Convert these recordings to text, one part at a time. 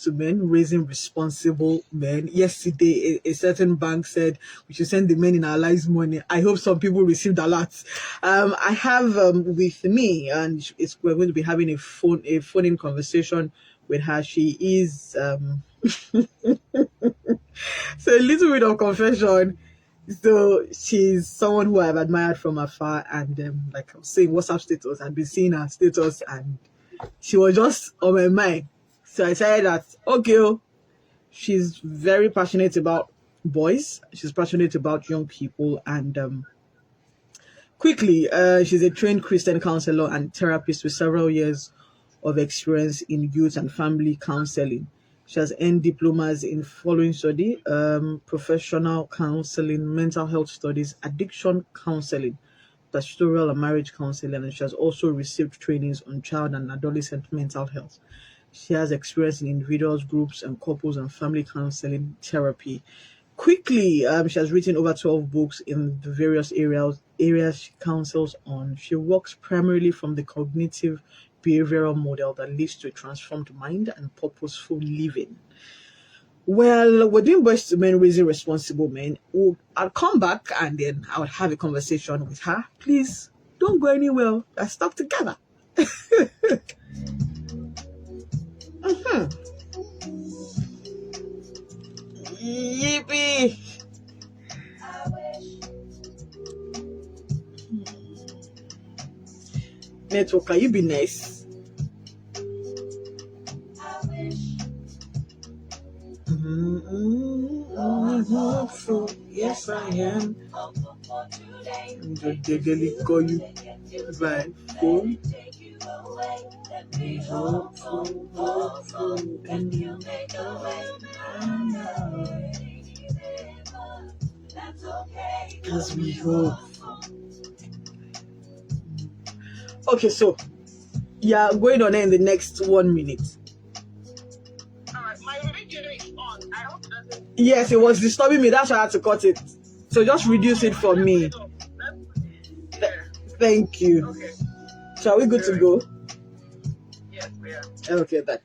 to Men, Raising Responsible Men. Yesterday, a certain bank said we should send the men in our lives money. I hope some people received a lot. I have with me, and we're going to be having a phone-in conversation with her. She is so a little bit of confession. So she's someone who I've admired from afar, and like I was saying, WhatsApp status. I've been seeing her status, and she was just on my mind. So I said that okay, she's very passionate about boys. She's passionate about young people, and quickly, she's a trained Christian counselor and therapist with several years of experience in youth and family counseling. She has earned diplomas in following study, professional counseling, mental health studies, addiction counseling, pastoral and marriage counseling, and she has also received trainings on child and adolescent mental health. She has experience in individuals, groups, and couples and family counseling therapy. Quickly, she has written over 12 books in the various areas she counsels on. She works primarily from the cognitive behavioral model that leads to a transformed mind and purposeful living. Well, we're doing Boys to Men, Raising Responsible Men. I'll come back and then I'll have a conversation with her. Please don't go anywhere. Let's talk together. Yippee! Network, can you be nice? Hopeful, yes I am. They call you by phone. Hopeful, and you make a way. As we hope. Okay, so yeah, going on in the next 1 minute. My video is on. I hope it doesn't. Yes, it was disturbing me. That's why I had to cut it. So just reduce it for me. Thank you. Okay. So are we good to go? Yes, we are. Okay, then.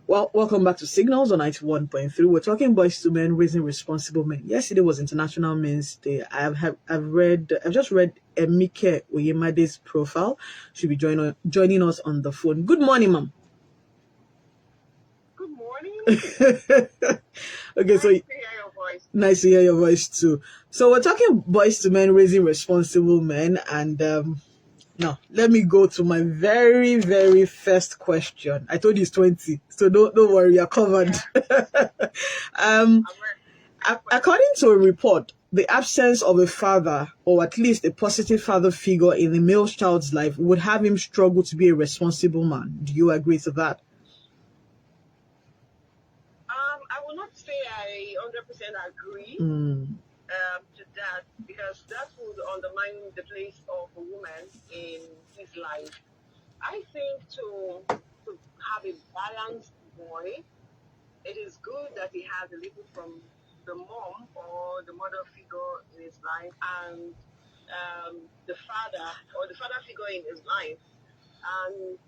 Well, welcome back to Signals on 91.3. We're talking Boys to Men, Raising Responsible Men. Yesterday was International Men's Day. I've just read Emike Oyemade's profile. She'll be joining us on the phone. Good morning, ma'am. Good morning. Okay, so Nice to hear your voice. nice to hear your voice too. So we're talking Boys to Men, Raising Responsible Men, and now let me go to my very, very first question. I told you it's 20, so don't worry, you're covered. According to a report, the absence of a father, or at least a positive father figure in the male child's life, would have him struggle to be a responsible man. Do you agree to that? I will not say I 100% agree to that, because that would undermine the place of a woman in his life. I think to have a balanced boy, it is good that he has a little from the mom or the mother figure in his life, and the father or the father figure in his life. And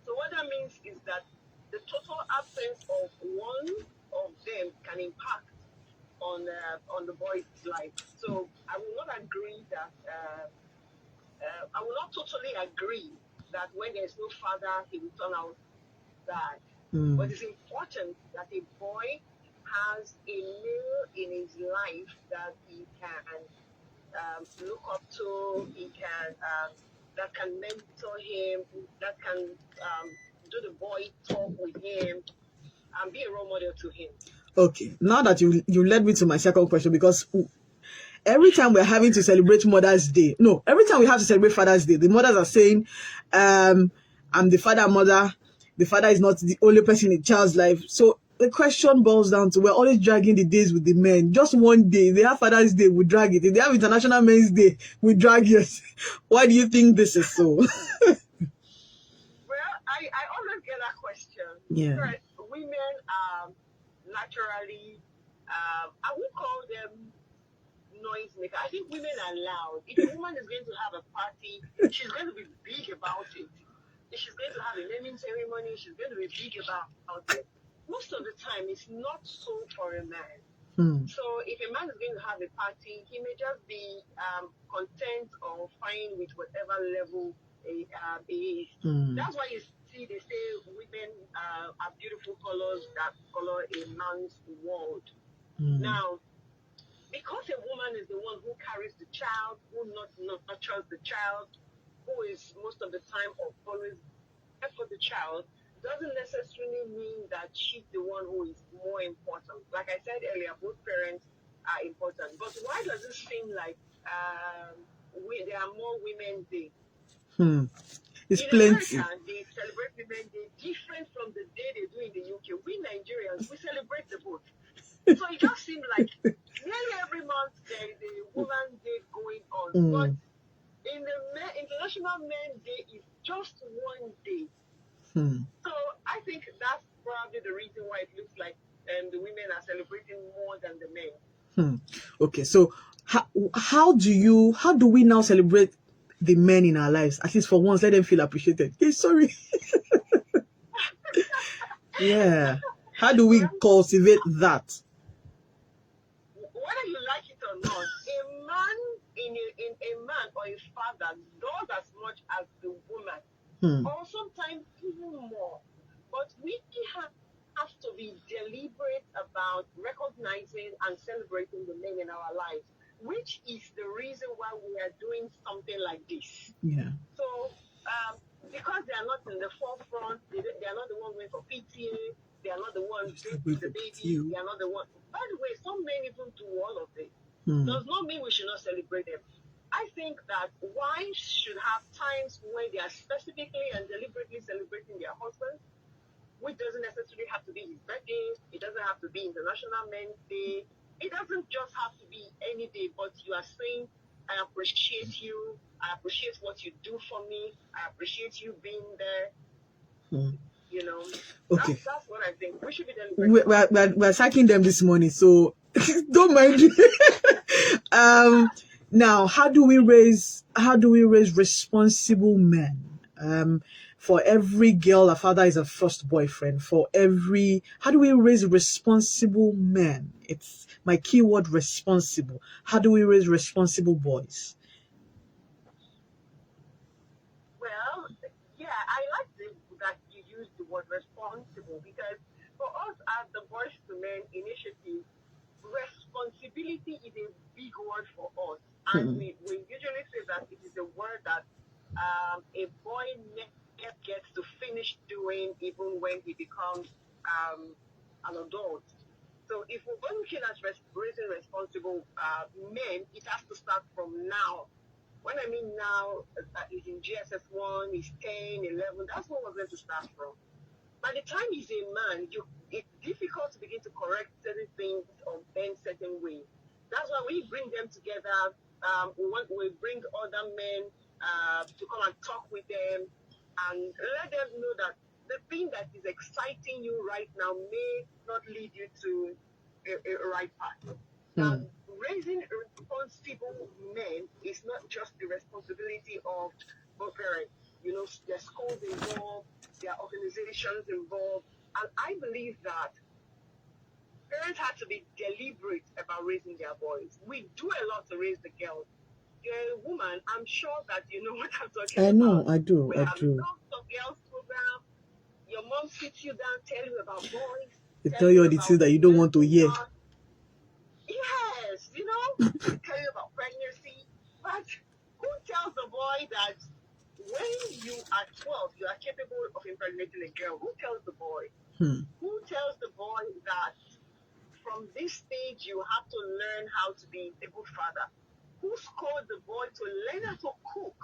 so what that means is that the total absence of one of them can impact on the boy's life. So I will not agree that I will not totally agree that when there is no father, he will turn out bad. But it's important that a boy has a male in his life that he can look up to, he can that can mentor him, that can do the boy talk with him, and be a role model to him. Okay, now that you led me to my second question, because every time we're having to celebrate Mother's Day, every time we have to celebrate Father's Day, the mothers are saying, I'm the father, mother. The father is not the only person in the child's life. So the question boils down to, we're always dragging the days with the men. Just one day, they have Father's Day, we drag it. If they have International Men's Day, we drag it. Why do you think this is so? Well, I always get that question. Yeah. Because women are naturally, I would call them noisemaker. I think women are loud. If a woman is going to have a party, she's going to be big about it. If she's going to have a naming ceremony, she's going to be big about it. most of the time it's not so for a man. So if a man is going to have a party, he may just be content or fine with whatever level he is. That's why you see they say women are beautiful colors that color a man's world. Now, because a woman is the one who carries the child, who nurtures the child, who is most of the time or always there for the child, doesn't necessarily mean that she's the one who is more important. Like I said earlier, both parents are important. But why does it seem like there are more Women's Day? It's In plenty. America, they celebrate Women's Day different from the day they do in the UK. We Nigerians, we celebrate the both. So it just seems like nearly every month there is a Women's Day going on. But in the International Men's Day is just one day. So I think that's probably the reason why it looks like the women are celebrating more than the men. Okay, so how do we now celebrate the men in our lives? At least for once, let them feel appreciated. Okay, sorry. Yeah. How do we cultivate that? Whether you like it or not, a man in a man or a father does as much as the woman, or sometimes even more. But we have to be deliberate about recognizing and celebrating the men in our lives, which is the reason why we are doing something like this. Yeah. So, because they are not in the forefront, they are not the ones going for PTA, they are not the ones doing the baby, they are not the ones. By the way, some men even do all of this. Does not mean we should not celebrate them. I think that wives should have times when they are specifically and deliberately celebrating their husbands, which doesn't necessarily have to be his birthday. It doesn't have to be International Men's Day. It doesn't just have to be any day, but you are saying, I appreciate you. I appreciate what you do for me. I appreciate you being there. You know, okay. That's what I think. We should be deliberate. We're sacking them this morning, so don't mind me. Now, how do we raise responsible men? For every girl, a father is a first boyfriend. How do we raise responsible men? It's my keyword, responsible. How do we raise responsible boys? Well, yeah, I like that you use the word responsible, because for us as the Boys to Men initiative, responsibility is a big word for us. And we usually say that it is a word that a boy never gets to finish doing even when he becomes an adult. So if we're looking at raising responsible men, it has to start from now. When I mean now, is in GSS 1, is 10, 11, that's what we're going to start from. By the time he's a man, it's difficult to begin to correct certain things or bend certain ways. That's why we bring them together. We bring other men to come and talk with them and let them know that the thing that is exciting you right now may not lead you to a right path. Now, raising responsible men is not just the responsibility of both parents. You know, there's schools involved, there are organizations involved, and I believe that parents have to be deliberate about raising their boys. We do a lot to raise the girls. You're a woman, I'm sure that you know what I'm talking about. I know, I do. We have lots of girls program. Your mom sits you down, tell you about boys. They tell you all the things that you don't want to hear. Yes, they tell you about pregnancy. But who tells the boy that when you are 12, you are capable of impregnating a girl? Who tells the boy? Who tells the boy that from this stage you have to learn how to be a good father? Who scolds the boy to learn how to cook?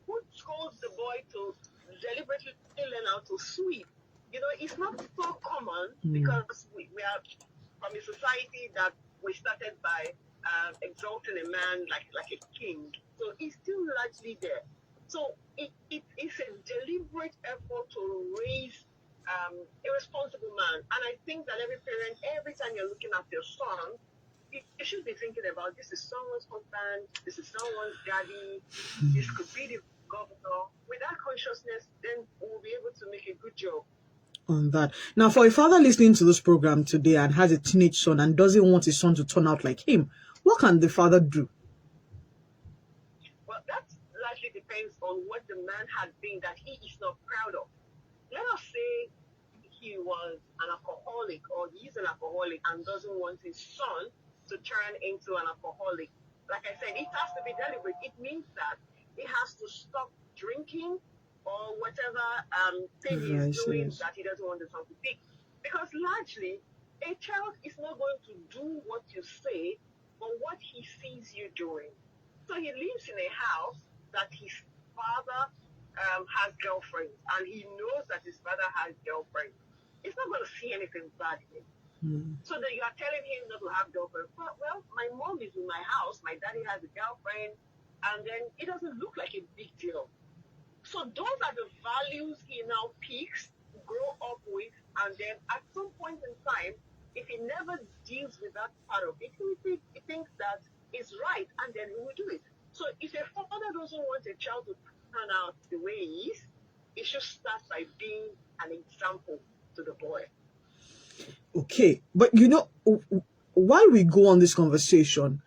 Who scolds the boy to deliberately learn how to sweep? It's not so common because we are from a society that we started by exalting a man like a king. So it's still largely there. So it's a deliberate effort to raise a responsible man. And I think that every parent, every time you're looking at your son, you should be thinking about, this is someone's husband, this is someone's daddy, this could be the governor. With that consciousness, then we'll be able to make a good job. on that. Now, for a father listening to this program today and has a teenage son and doesn't want his son to turn out like him, what can the father do? Well, that largely depends on what the man has been that he is not proud of. Let us say he was an alcoholic or he's an alcoholic and doesn't want his son to turn into an alcoholic. Like I said, it has to be deliberate. It means that he has to stop drinking or whatever thing he's doing that he doesn't want the son to pick. Because largely, a child is not going to do what you say, but what he sees you doing. So he lives in a house that his father has girlfriends, and he knows that his father has girlfriends. He's not going to see anything bad in it. So that you are telling him not to have girlfriends. Well, my mom is in my house, my daddy has a girlfriend, and then it doesn't look like a big deal. So those are the values he now picks, grow up with, and then at some point in time, if he never deals with that part of it, he thinks that it's right, and then he will do it. So if a father doesn't want a child to turn out the way he is, it should start by being an example to the boy. Okay, but while we go on this conversation,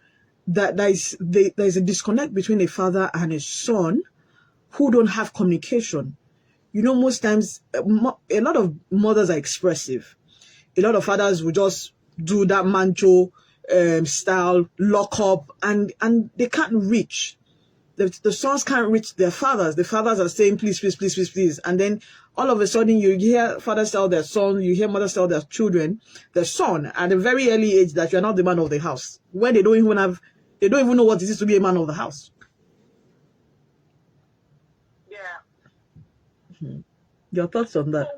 that there's a disconnect between a father and a son who don't have communication. Most times, a lot of mothers are expressive. A lot of fathers will just do that mancho style, lock up, and they can't reach. The sons can't reach their fathers. The fathers are saying, please, please, please, please, please. And then all of a sudden you hear fathers tell their son, you hear mothers tell their children, their son at a very early age that you're not the man of the house. When they don't even know what it is to be a man of the house. Yeah. Your thoughts on that?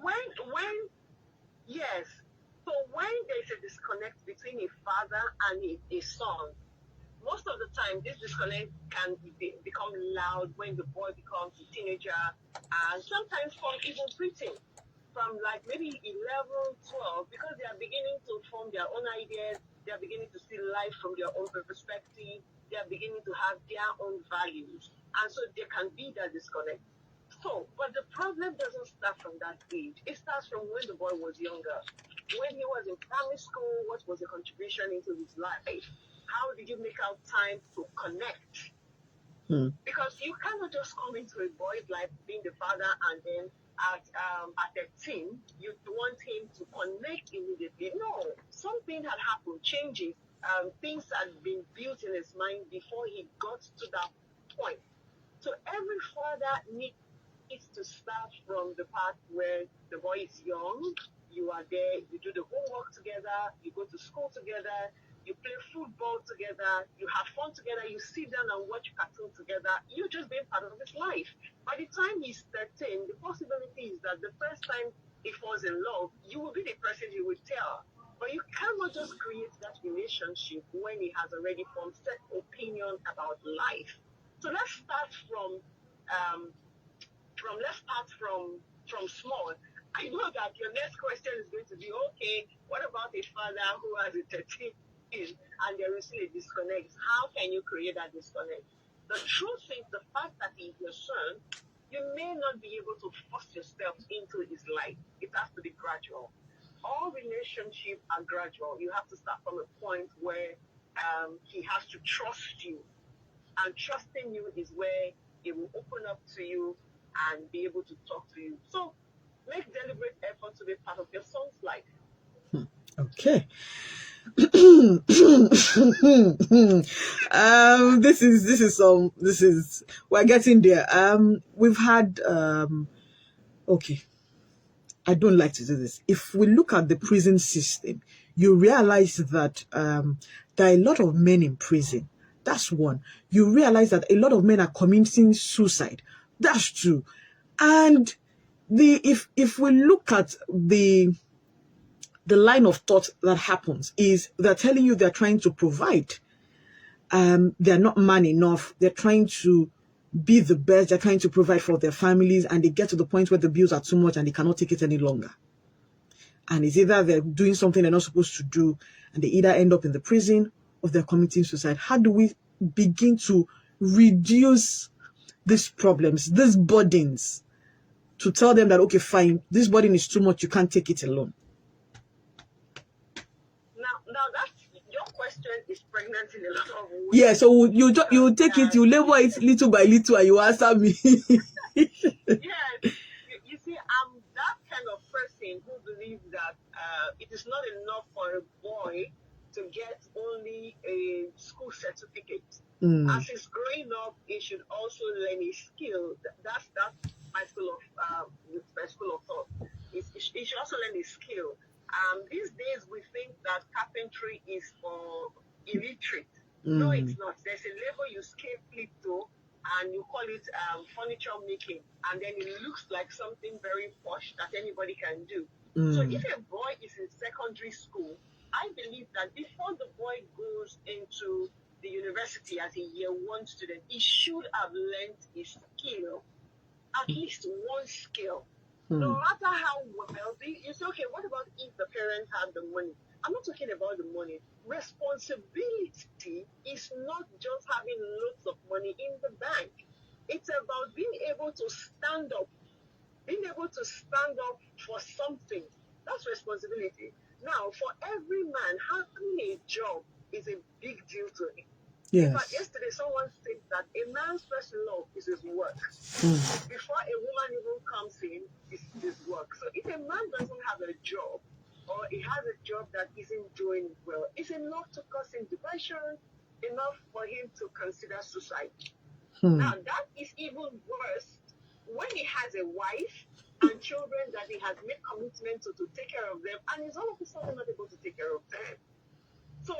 So when there's a disconnect between a father and a son, most of the time, this disconnect can become loud when the boy becomes a teenager, and sometimes from even preteen, from like maybe 11, 12, because they are beginning to form their own ideas, they are beginning to see life from their own perspective, they are beginning to have their own values, and so there can be that disconnect. So, but the problem doesn't start from that age. It starts from when the boy was younger. When he was in primary school, what was the contribution into his life? How did you make out time to connect? Because you cannot just come into a boy's life being the father and then at 13, you want him to connect immediately. No, something had happened, changes, things had been built in his mind before he got to that point. So every father needs to start from the part where the boy is young, you are there, you do the homework together, you go to school together, you play football together, you have fun together, you sit down and watch cartoons together, you're just being part of his life. By the time he's 13, the possibility is that the first time he falls in love, you will be the person he will tell. But you cannot just create that relationship when he has already formed set opinion about life. So let's start from small. I know that your next question is going to be, okay, what about a father who has a 13 and there is still a disconnect? How can you create that disconnect? The truth is, the fact that he's your son, you may not be able to force yourself into his life. It has to be gradual. All relationships are gradual. You have to start from a point where he has to trust you. And trusting you is where he will open up to you and be able to talk to you. So make deliberate effort to be part of your son's life. Okay. We're getting there. We've had okay. I don't like to do this. If we look at the prison system, you realize that there are a lot of men in prison. That's one. You realize that a lot of men are committing suicide. That's two. And if we look at the line of thought that happens is they're telling you they're trying to provide. They're not man enough. They're trying to be the best. They're trying to provide for their families, and they get to the point where the bills are too much and they cannot take it any longer. And it's either they're doing something they're not supposed to do, and they either end up in the prison or they're committing suicide. How do we begin to reduce these problems, these burdens to tell them that, okay, fine, this burden is too much, you can't take it alone? Now that's your question is pregnant in a lot of ways. Yeah, so you take it, you labor it little by little, and you answer me. Yes, you see, I'm that kind of person who believes that it is not enough for a boy to get only a school certificate. As he's growing up, he should also learn a skill. That's my school of thought. He should also learn a skill. These days we think that carpentry is for illiterate. No, it's not. There's a level you skip to, and you call it furniture making, and then it looks like something very posh that anybody can do. So if a boy is in secondary school, I believe that before the boy goes into the university as a year one student, he should have learned a skill, at least one skill. No matter how wealthy, you say, okay, what about if the parents have the money? I'm not talking about the money. Responsibility is not just having loads of money in the bank. It's about being able to stand up for something. That's responsibility. Now, for every man, having a job is a big deal to him. Yes. In fact, yesterday someone said that a man's first love is his work. Before a woman even comes in, it's his work. So if a man doesn't have a job, or he has a job that isn't doing well, it's enough to cause him depression, enough for him to consider suicide. Now, that is even worse when he has a wife and children that he has made commitment to take care of them, and he's all of a sudden not able to take care of them. So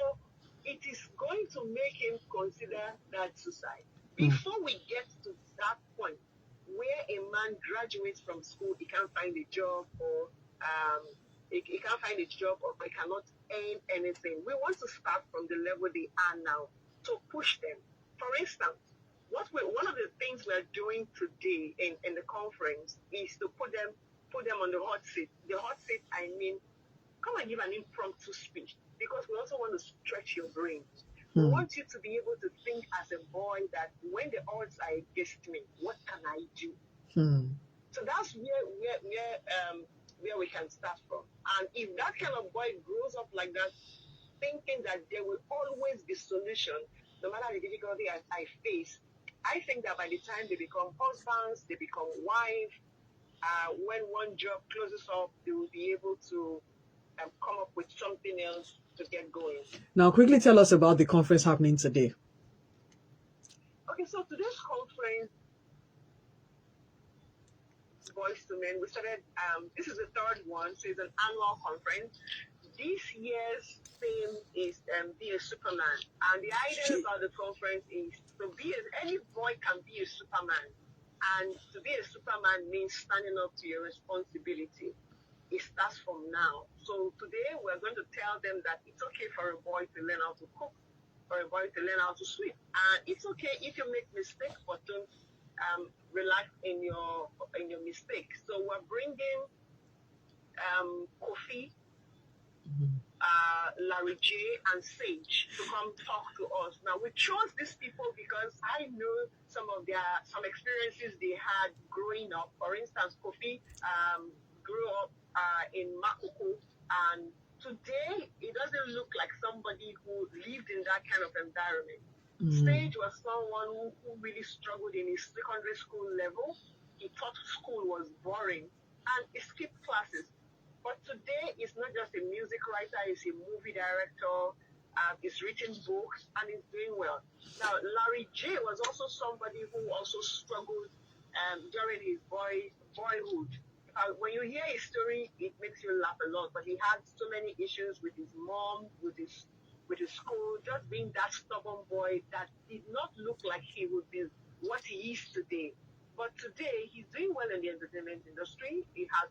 it is going to make him consider that suicide. Before we get to that point where a man graduates from school, he can't find a job, or he can't find a job, or he cannot earn anything. We want to start from the level they are now to push them. For instance, one of the things we're doing today in the conference is to put them on the hot seat. The hot seat, I mean, come and give an impromptu speech, because we also want to stretch your brain. We want you to be able to think as a boy that when the odds are against me, what can I do? So that's where we can start from. And if that kind of boy grows up like that, thinking that there will always be solution, no matter the difficulty I face, I think that by the time they become husbands, they become wives, when one job closes up, they will be able to come up with something else to get going. Now, quickly tell us about the conference happening today. Okay, so today's conference, Boys to Men, we started, this is the third one, so it's an annual conference. This year's theme is Be a Superman. And the idea about the conference is any boy can be a Superman. And to be a Superman means standing up to your responsibility. It starts from now. So today we're going to tell them that it's okay for a boy to learn how to cook, for a boy to learn how to swim. And it's okay if you make mistakes, but don't relax in your mistakes. So we're bringing Kofi, Larry J, and Sage to come talk to us. Now, we chose these people because I know some experiences they had growing up. For instance, Kofi grew up in Makoko, and today it doesn't look like somebody who lived in that kind of environment. Sage was someone who really struggled in his secondary school level. He thought school was boring, and he skipped classes. But today, he's not just a music writer, he's a movie director, he's written books, and he's doing well. Now, Larry J was also somebody who also struggled during his boyhood. When you hear his story, it makes you laugh a lot, but he had so many issues with his mom, with his school, just being that stubborn boy that did not look like he would be what he is today. But today, he's doing well in the entertainment industry. He has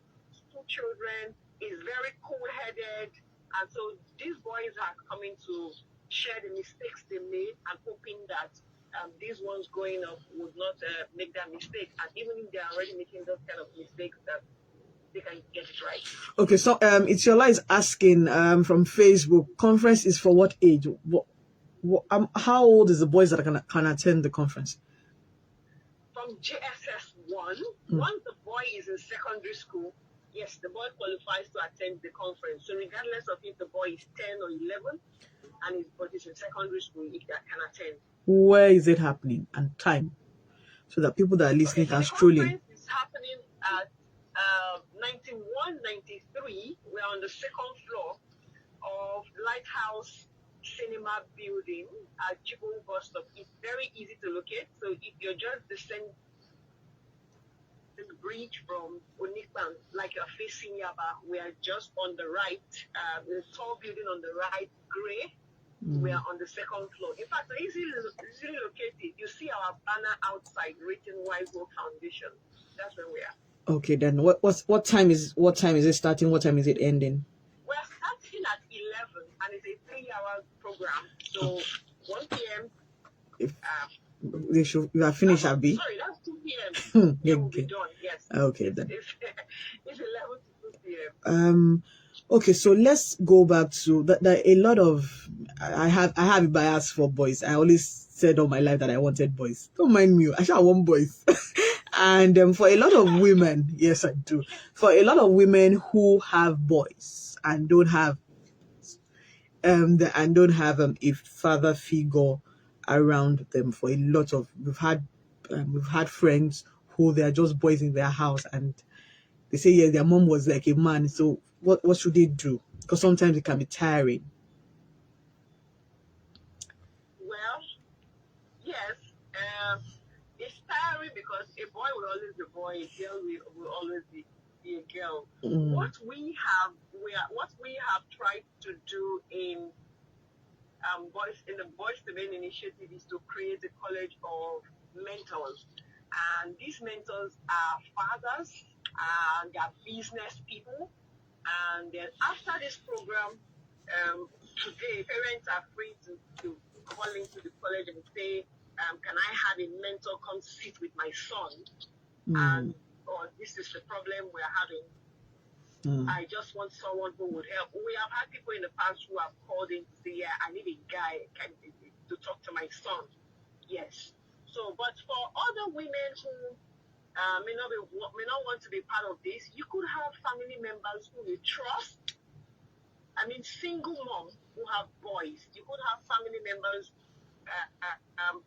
2 children. He's very cool-headed. And so these boys are coming to share the mistakes they made and hoping that these ones growing up would not make that mistake. And even if they're already making those kind of mistakes, that they can get it right. Okay, so it's your is asking from Facebook, conference is for what age? How old is the boys that can attend the conference? From JSS 1 once the boy is in secondary school, yes, the boy qualifies to attend the conference. So regardless of if the boy is 10 or 11 but he's in secondary school, he can attend. Where is it happening and time? So that people that are listening can stroll in. The conference is happening at 9193. We're on the second floor of Lighthouse Cinema Building at Chibun Bus Stop. It's very easy to locate. So if you're just descending the bridge from Onikban, like you're facing Yaba, we are just on the right, the tall building on the right, gray. We are on the second floor. In fact, easily located. You see our banner outside written Wise World Foundation. That's where we are. Okay, then what time is it starting? What time is it ending? We're starting at 11, and it's a 3-hour program. So 1 p.m. If they should, you are finished, Abby. Sorry, that's 2 p.m. It will be done. Yes. Okay, then. It's 11 to 2 p.m. Okay, so let's go back to that. A lot of I have a bias for boys. I always said all my life that I wanted boys. Don't mind me, I shall want boys. And for a lot of women, yes, I do. For a lot of women who have boys and don't have a father figure around them. For a lot of we've had friends who they are just boys in their house, and they say their mom was like a man. So what should they do? Because sometimes it can be tiring. Well, yes, it's tiring because a boy will always be a boy, a girl will always be a girl. What we have tried to do in the Boys to Men initiative is to create a college of mentors, and these mentors are fathers and they are business people. And then after this program, today parents are free to call into the college and say, can I have a mentor come sit with my son? And or this is the problem we're having. I just want someone who would help. We have had people in the past who have called in to say, yeah, I need a guy to talk to my son. Yes. So, but for other women who may not want to be part of this, you could have family members who you trust. I mean, single moms who have boys. You could have family members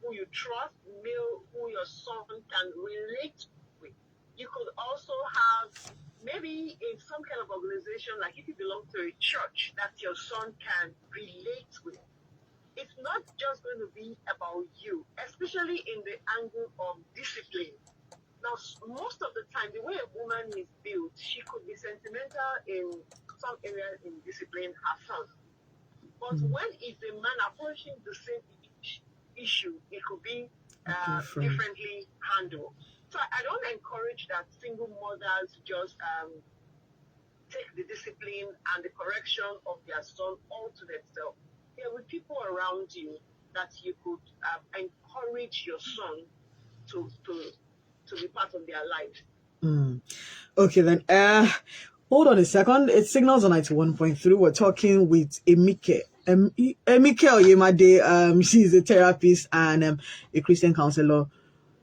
who you trust, male, who your son can relate with. You could also have maybe in some kind of organization, like if you belong to a church that your son can relate with. It's not just going to be about you, especially in the angle of discipline. Now, most of the time, the way a woman is built, she could be sentimental in some areas in discipline herself. But when is a man approaching the same issue, it could be differently handled. So I don't encourage that single mothers just take the discipline and the correction of their son all to themselves. There were people around you that you could encourage your son to be part of their life. Okay, then. Hold on a second. It signals on 91.3. We're talking with Emike. Emike Oyemade. She's a therapist and a Christian counselor.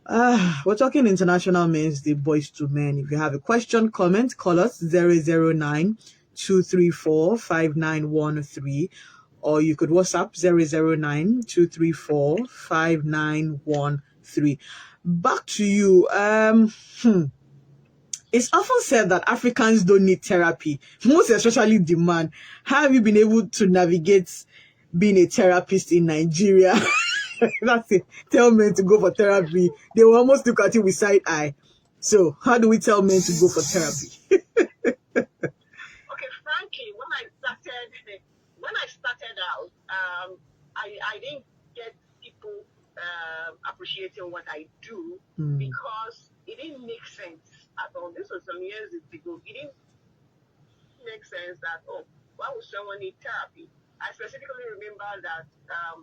We're talking International Men's Day, Boys to Men. If you have a question, comment, call us 009-234-5913, or you could WhatsApp 009-234-5913. Back to you. It's often said that Africans don't need therapy, most especially the man. How have you been able to navigate being a therapist in Nigeria? That's it. Tell men to go for therapy. They will almost look at you with side eye. So how do we tell men to go for therapy? Okay, frankly, when I started out, I didn't get people appreciating what I do because it didn't make sense at all. This was some years ago. It didn't make sense that, why would someone need therapy? I specifically remember that a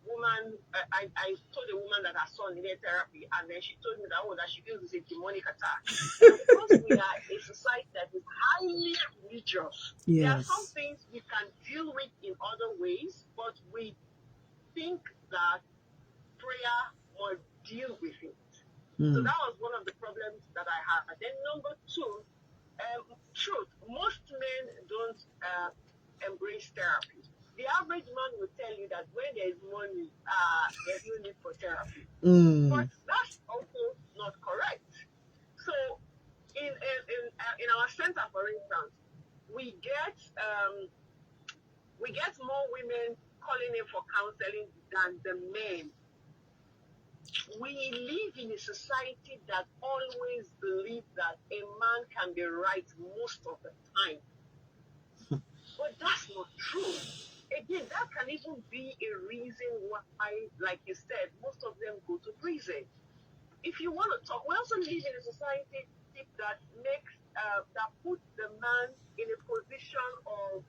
woman, I told a woman that her son needed therapy, and then she told me that she feels it's a demonic attack. Because we are a society that is highly religious, there are some things we can deal with in other ways, but we think that prayer will deal with it. So that was one of the problems that I had. And then number two, truth, most men don't embrace therapy. The average man will tell you that when there's money, there's no need for therapy. But that's also not correct. So in our center, for instance, we get more women calling in for counseling than the men. We live in a society that always believes that a man can be right most of the time. But that's not true. Again, that can even be a reason why, like you said, most of them go to prison. If you want to talk, we also live in a society that that puts the man in a position of,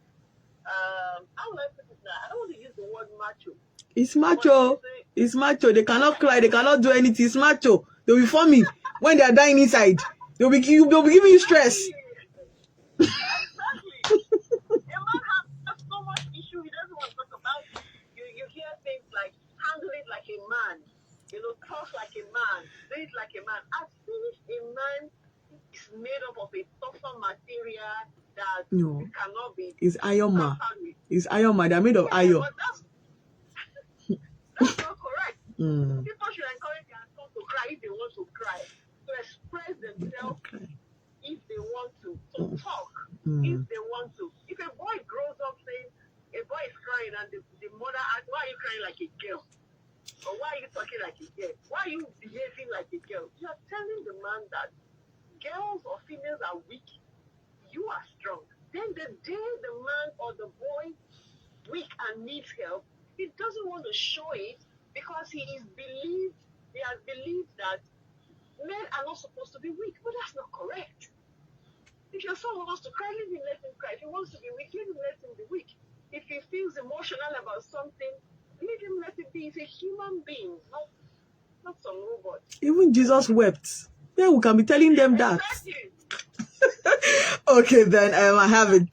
how will I put it now? I don't want to use the word macho. It's macho. It's macho. They cannot cry. They cannot do anything. It's macho. They'll be funny when they are dying inside. They'll be giving you stress. Exactly. A man has so much issue. He doesn't want to talk about it. You hear things like handle it like a man. Talk like a man. Do it like a man. As if a man is made up of a tougher material that cannot be. It's iron man. It's iron man. They're made of iron. But that's not correct. People should encourage their sons to cry if they want to cry, to express themselves if they want to talk if they want to. If a boy grows up saying a boy is crying and the mother asks, why are you crying like a girl? Or why are you talking like a girl? Why are you behaving like a girl? You are telling the man that girls or females are weak, you are strong. Then the day the man or the boy weak and needs help, he doesn't want to show it because he has believed that men are not supposed to be weak. But that's not correct. If your son wants to cry, let him cry. If he wants to be weak, let him be weak. If he feels emotional about something, let him be. He's a human being, not some robot. Even Jesus wept. Yeah, we can be telling them that. Okay, then I have it.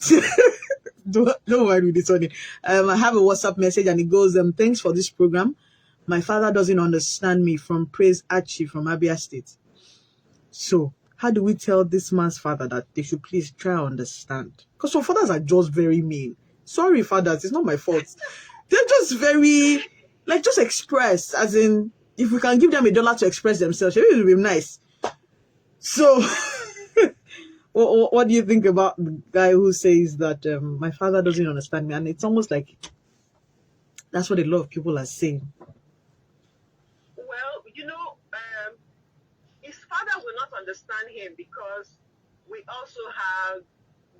Don't worry with this one. I have a WhatsApp message and it goes, thanks for this program. My father doesn't understand me, from Praise Archie from Abia State. So, how do we tell this man's father that they should please try to understand? Because some fathers are just very mean. Sorry, fathers, it's not my fault. They're just very, just express. As in, if we can give them $1 to express themselves, it will be nice. So, what do you think about the guy who says that my father doesn't understand me? And it's almost like that's what a lot of people are saying. Well, his father will not understand him because we also have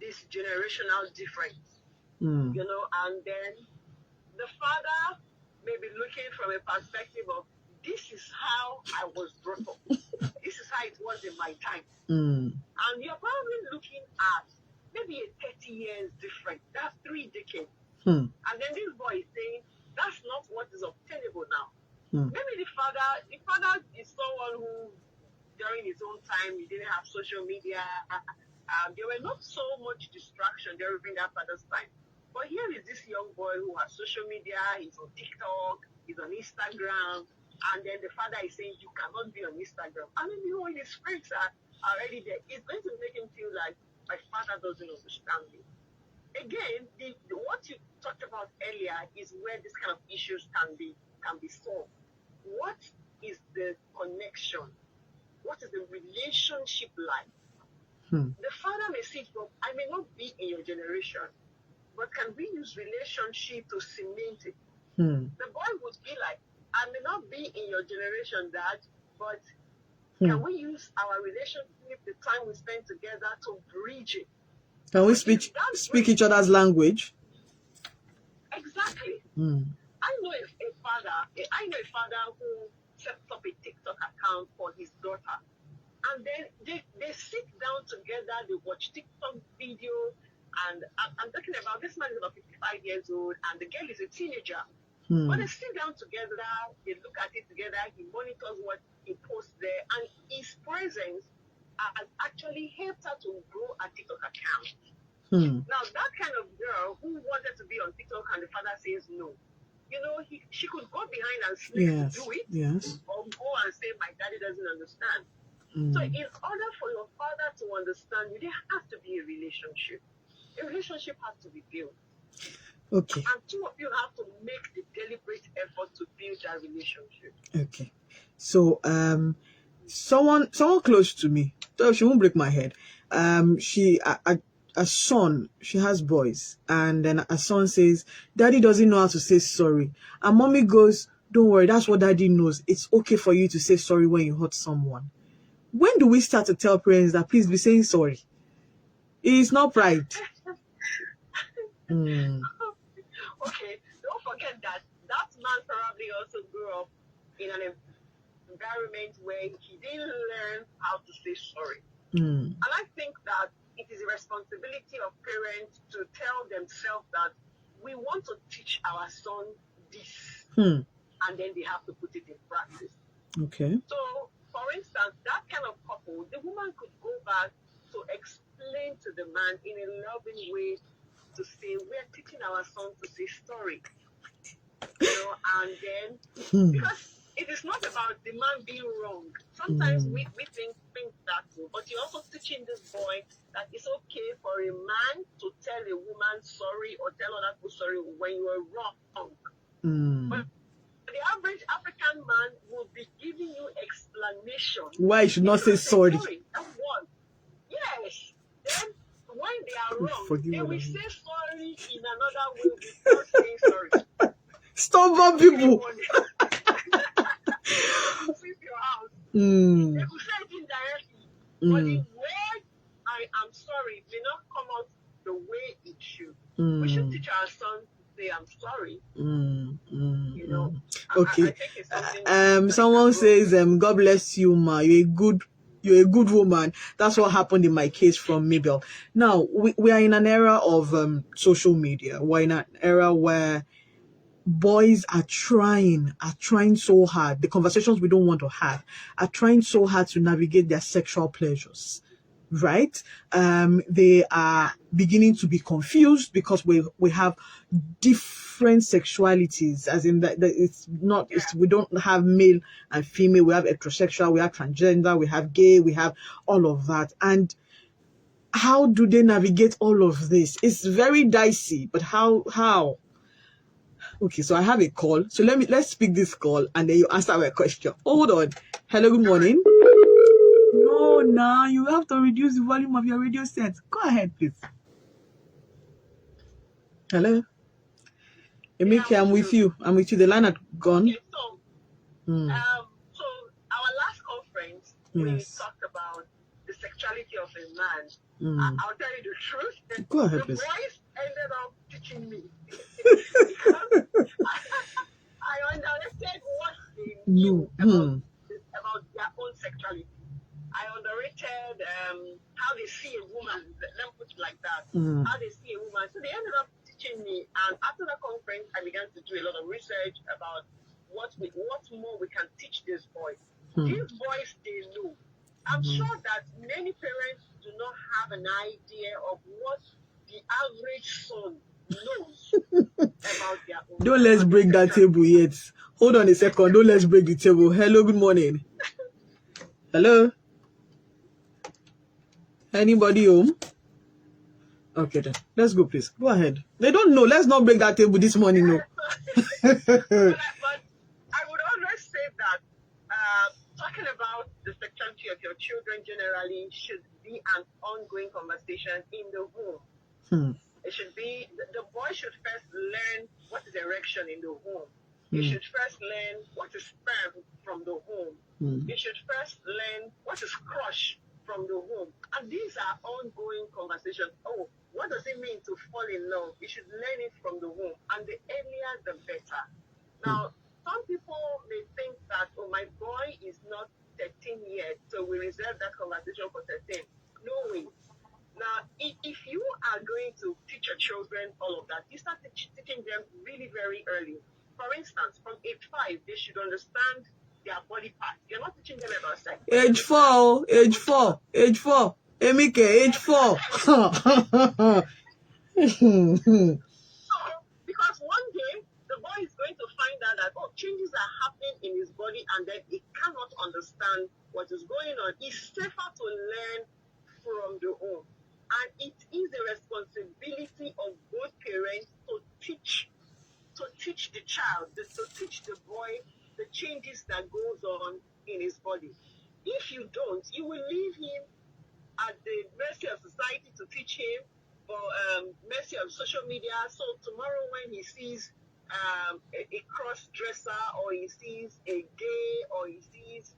this generational difference, and then the father may be looking from a perspective of, this is how I was brought up. This is how it was in my time. And you're probably looking at maybe a 30 years difference. That's 3 decades. And then this boy is saying, that's not what is obtainable now. Maybe the father is someone who, during his own time, he didn't have social media. There were not so much distraction during that father's time. But here is this young boy who has social media, he's on TikTok, he's on Instagram, and then the father is saying, you cannot be on Instagram. I mean, when his friends are already there, it's going to make him feel like, my father doesn't understand me. Again, what you talked about earlier is where this kind of issues can be solved. What is the connection? What is the relationship like? The father may say, well, I may not be in your generation, but can we use relationship to cement it? The boy would be like, I may not be in your generation, Dad, but can we use our relationship, the time we spend together, to bridge it? Can we speak each other's language? Exactly. I know a father who set up a TikTok account for his daughter. And then they sit down together, they watch TikTok videos, and I'm talking about, this man is about 55 years old, and the girl is a teenager. But they sit down together, they look at it together, he monitors what he posts there, and his presence has actually helped her to grow a TikTok account. Now, that kind of girl who wanted to be on TikTok and the father says no, she could go behind and sleep to do it, yes, or go and say, my daddy doesn't understand. So in order for your father to understand you, there has to be a relationship. A relationship has to be built. Okay. And two of you have to make the deliberate effort to build that relationship. Okay. So someone close to me, so she won't break my head. A son, she has boys, and then a son says, Daddy doesn't know how to say sorry. And mommy goes, don't worry, that's what Daddy knows. It's okay for you to say sorry when you hurt someone. When do we start to tell parents that please be saying sorry? It's not pride. Okay, don't forget that man probably also grew up in an environment where he didn't learn how to say sorry. And I think that it is a responsibility of parents to tell themselves that we want to teach our son this, and then they have to put it in practice. Okay. So, for instance, that kind of couple, the woman could go back to explain to the man in a loving way to say, we're teaching our son to say sorry. And then, because it is not about the man being wrong. Sometimes we think that too, but you're also teaching this boy that it's okay for a man to tell a woman sorry or tell other people sorry when you are wrong. But the average African man will be giving you explanation why you should not say sorry. That's one. Yes. Then when they are wrong, they will say sorry in another way without saying sorry. Stubborn people. Sweep your house. They could say it indirectly, but the word "I am sorry" may not come out the way it should. We should teach our sons to say "I'm sorry." Okay. I think it's someone says, God bless you, ma. You're a good woman. That's what happened in my case from Mabel. Now, we are in an era of social media. We're in an era where boys are trying so hard. The conversations we don't want to have are trying so hard to navigate their sexual pleasures. Right? They are beginning to be confused because we have different sexualities, as in that it's not, we don't have male and female, we have heterosexual, we have transgender, we have gay, we have all of that. And how do they navigate all of this? It's very dicey, but how? Okay, so I have a call. So let's pick this call and then you answer my question. Hold on. Hello, good morning. No, now you have to reduce the volume of your radio set. Go ahead, please. Hello. Emike, I'm with you. The line had gone. Okay, so our last conference, we talked about the sexuality of a man. I'll tell you the truth. Go ahead, the please. boys ended up teaching me because I understood what they knew about their own sexuality. I underrated how they see a woman. Let me put it like that. How they see a woman. So they ended up teaching me. And after the conference, I began to do a lot of research about what more we can teach these boys. These boys, they know. I'm sure that many parents do not have an idea of what the average son knows about their own. Don't let's break that table yet. Hold on a second. Don't let's break the table. Hello, good morning. Hello. Anybody home? Okay then. Let's go, please. Go ahead. They don't know. Let's not break that table this morning, no. But I would always say that talking about the sexuality of your children generally should be an ongoing conversation in the home. It should be, the boy should first learn what is erection in the home. He should first learn what is sperm from the home. He should first learn what is crush from the home. And these are ongoing conversations. Oh, what does it mean to fall in love? You should learn it from the home. And the earlier, the better. Now, some people may think that, oh, my boy is not 13 yet, so we reserve that conversation for 13. No way. Now, if you are going to teach your children all of that, you start teaching them really very early. For instance, from age 5, they should understand their body parts. You're not teaching them about sex. Age 4. Emike, age 4. So, because one day, the boy is going to that, oh, changes are happening in his body and then he cannot understand what is going on, it's safer to learn from the home. And it is a responsibility of both parents to teach the child, to teach the boy the changes that goes on in his body. If you don't, you will leave him at the mercy of society to teach him, or mercy of social media. So tomorrow when he sees a cross-dresser, or he sees a gay, or he sees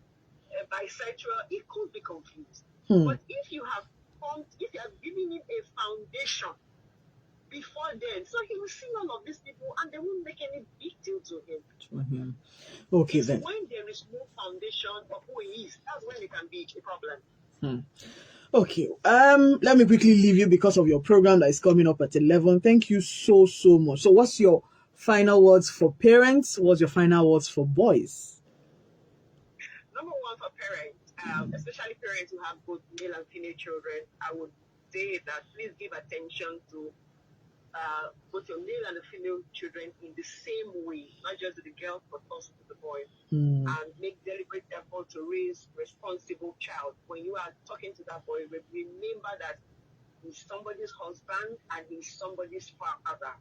a bisexual, he could be confused. But if you have given him a foundation before then, so he will see all of these people and they won't make any big deal to him. Okay, it's then. When there is no foundation of who he is, that's when it can be a problem. Okay, let me quickly leave you because of your program that is coming up at 11. Thank you so much. So what's your final words for parents? What's your final words for boys? Number one, for parents, especially parents who have both male and female children, I would say that please give attention to both your male and the female children in the same way, not just the girls, but also the boys, and make deliberate effort to raise responsible child. When you are talking to that boy, remember that he's somebody's husband and he's somebody's father.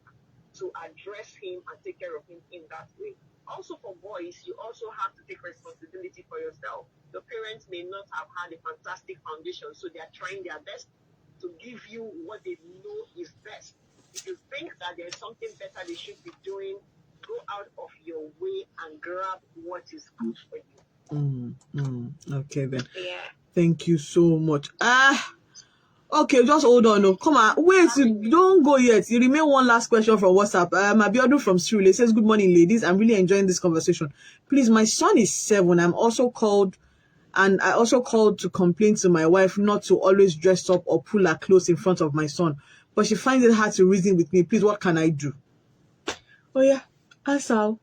To address him and take care of him in that way. Also for boys, you also have to take responsibility for yourself. The parents may not have had a fantastic foundation, so they are trying their best to give you what they know is best. If you think that there's something better they should be doing, go out of your way and grab what is good for you. Okay then. Yeah. Thank you so much. Okay, just hold on. No, come on. Wait, don't go yet. You remain one last question from WhatsApp. Abiodun from Sri says, good morning, ladies. I'm really enjoying this conversation. Please, my son is 7. I also called to complain to my wife not to always dress up or pull her clothes in front of my son. But she finds it hard to reason with me. Please, what can I do? Oh, yeah. Answer.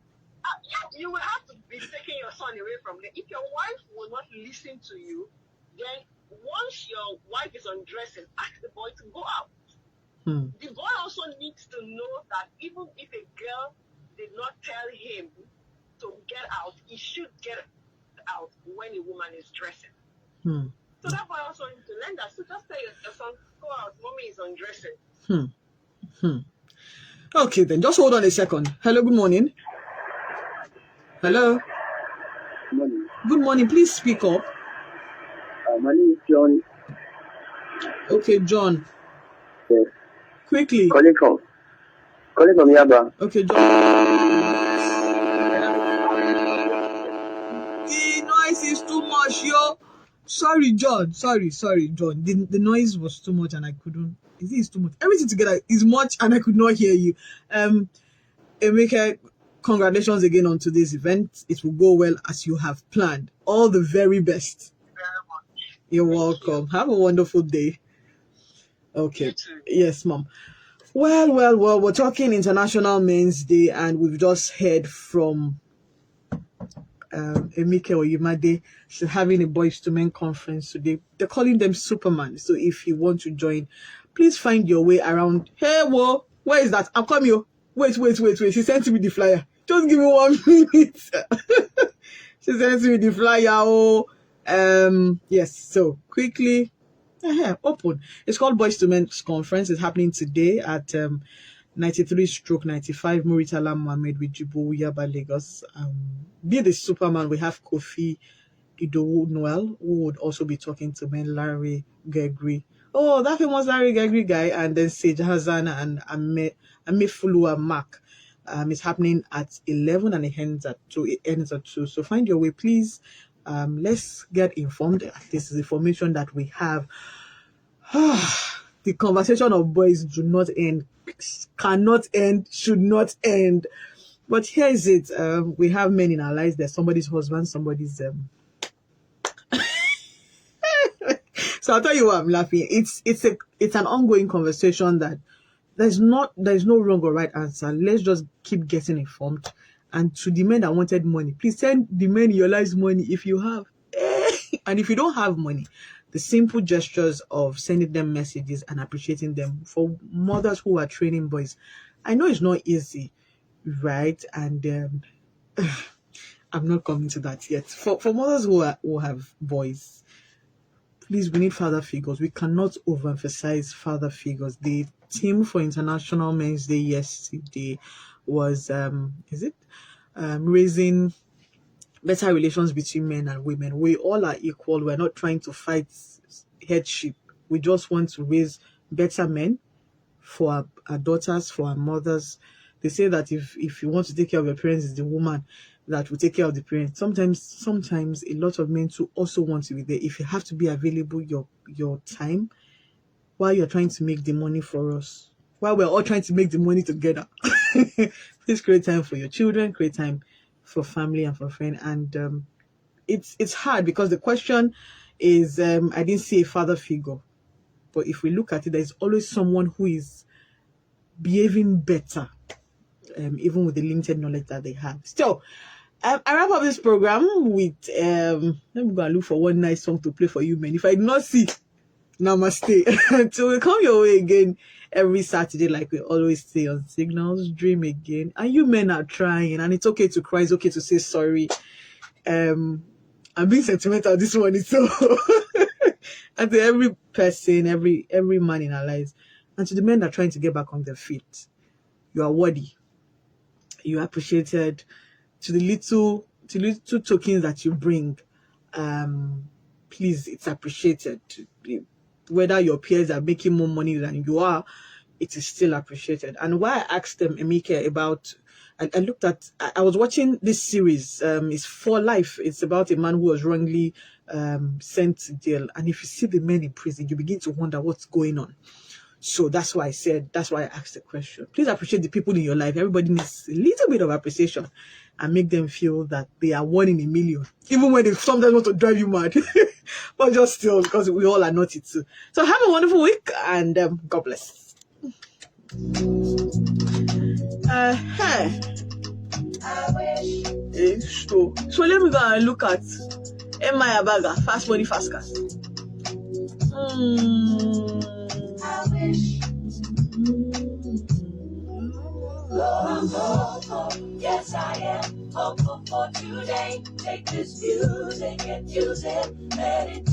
You will have to be taking your son away from them. If your wife will not listen to you, then once your wife is undressing, ask the boy to go out. The boy also needs to know that even if a girl did not tell him to get out, he should get out when a woman is dressing. So that boy also needs to learn that. So just tell your son, go out, mommy is undressing. Okay, then just hold on a second. Hello, good morning. Hello. Good morning. Good morning. Please speak up. My name is John. Okay, John. Yes. Quickly. Calling from Yaba. Okay, John. The noise is too much, yo. Sorry, John. Sorry, John. The noise was too much and I couldn't. It's too much. Everything together is much and I could not hear you. Emike, congratulations again on today's event. It will go well as you have planned. All the very best. You're welcome. Have a wonderful day. Okay. Yes, Mom. Well, we're talking International Men's Day and we've just heard from Emike Oyemade. She's having a boys to men conference today. They're calling them Superman. So if you want to join, please find your way around. Hey, whoa, where is that? I'm coming. Wait. She sent me the flyer. Just give me 1 minute. She sent me the flyer. Yes, so quickly open. It's called Boys to Men's Conference. It's happening today at 93/95 Muritala Mohammed with Jibo Yaba Lagos. Be the Superman. We have Kofi Idowu Noel, who would also be talking to men, Larry Gregory. Oh, that famous Larry Gregory guy, and then Sage Hazan and Amefulua Mark. It's happening at 11 and it ends at 2. So find your way, please. Let's get informed. This is information that we have. The conversation of boys do not end, cannot end, should not end. But here is it. We have men in our lives. There's somebody's husband, somebody's So I'll tell you why I'm laughing. It's an ongoing conversation that there's no wrong or right answer. Let's just keep getting informed. And to the men that wanted money, please send the men in your lives money if you have. And if you don't have money, the simple gestures of sending them messages and appreciating them. For mothers who are training boys, I know it's not easy, right? And I'm not coming to that yet. For mothers who have boys, please, we need father figures. We cannot overemphasize father figures. The theme for International Men's Day yesterday was raising better relations between men and women. We all are equal. We're not trying to fight headship. We just want to raise better men for our daughters, for our mothers. They say that if you want to take care of your parents, it's the woman that will take care of the parents. Sometimes a lot of men too also want to be there. If you have to be available your time while you're trying to make the money for us, while we're all trying to make the money together, please create time for your children, create time for family and for friends. And it's hard because the question is, I didn't see a father figure. But if we look at it, there's always someone who is behaving better, even with the limited knowledge that they have. So, I wrap up this program with, let me go and look for one nice song to play for you, men. If I do not see, namaste. So we come your way again every Saturday, like we always say on Signals. Dream again. And you men are trying, and it's okay to cry, it's okay to say sorry. I'm being sentimental this morning, so and to every person, every man in our lives, and to the men that are trying to get back on their feet, you are worthy. You are appreciated. To the little tokens that you bring, please, it's appreciated. Whether your peers are making more money than you are, it is still appreciated. And why I asked them, Emike, about, I looked at, I was watching this series, it's For Life. It's about a man who was wrongly sent to jail. And if you see the men in prison, you begin to wonder what's going on. So that's why I asked the question. Please appreciate the people in your life. Everybody needs a little bit of appreciation and make them feel that they are one in a million, even when they sometimes want to drive you mad. But just still, because we all are not it too. So have a wonderful week, and God bless. So let me go and look at Emike Baga, Fast Money Fast Cash. I wish. I'm hopeful, yes I am hopeful for today. Take this music and use it, let it.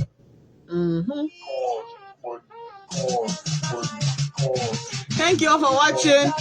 Thank you all for watching.